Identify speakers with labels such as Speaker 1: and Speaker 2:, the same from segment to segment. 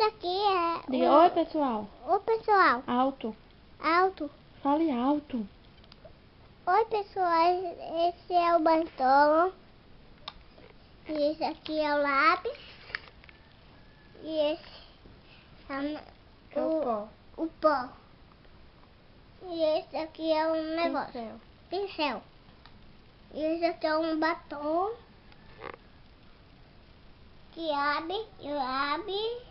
Speaker 1: aqui é...
Speaker 2: Diga oi, pessoal.
Speaker 1: Oi, pessoal.
Speaker 2: Alto.
Speaker 1: Alto.
Speaker 2: Fale alto.
Speaker 1: Oi, pessoal. Esse é o batom. E esse aqui é o lápis. E esse é
Speaker 2: o pó.
Speaker 1: o pó. E esse aqui é um negócio. Pincel. E esse aqui é um batom. Que abre e abre.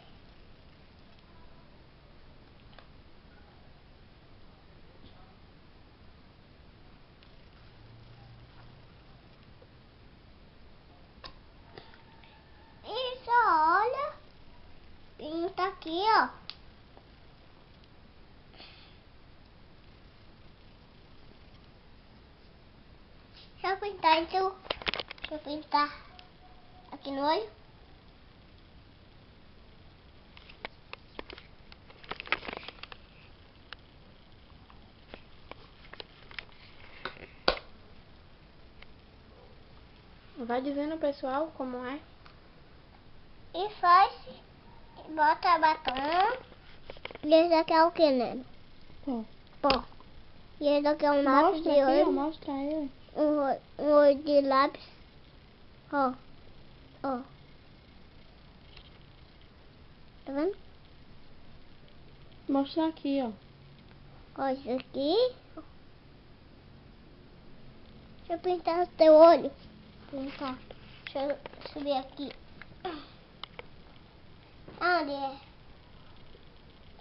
Speaker 1: Isso, olha. Pinta aqui, ó. Deixa eu pintar então. Deixa eu pintar aqui no olho.
Speaker 2: Vai dizendo, pessoal, como é.
Speaker 1: E faz, bota batom. E esse aqui é o que, né?
Speaker 2: Pó.
Speaker 1: Pó. E esse aqui é um lápis de
Speaker 2: Mostra aqui, ó,
Speaker 1: olho.
Speaker 2: mostra ele.
Speaker 1: Um olho de lápis. Ó. Ó. Tá vendo?
Speaker 2: Mostra aqui, ó.
Speaker 1: Ó, isso aqui. Deixa eu pintar o teu olho. Pintar. Deixa eu subir aqui. Onde é?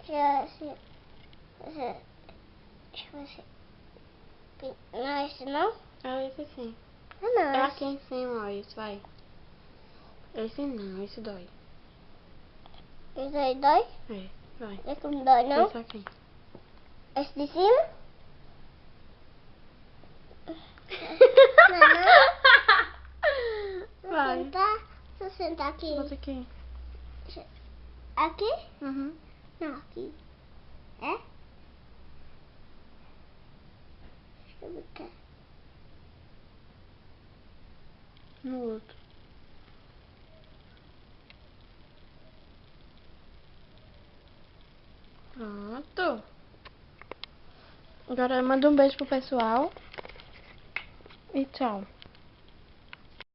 Speaker 1: Deixa eu ver. Não é esse não?
Speaker 2: É esse sim.
Speaker 1: Ah, não.
Speaker 2: É aqui em cima, ó, isso, vai. Esse não, esse dói.
Speaker 1: Esse aí dói?
Speaker 2: É, vai.
Speaker 1: Esse não dói não?
Speaker 2: Esse aqui.
Speaker 1: Esse de cima? Não.
Speaker 2: Vai.
Speaker 1: Sentar. Deixa eu sentar aqui.
Speaker 2: Bota aqui.
Speaker 1: Aqui?
Speaker 2: Uhum.
Speaker 1: Não, aqui. É? Deixa eu botar.
Speaker 2: No outro. Pronto. Agora manda um beijo pro pessoal. E tchau.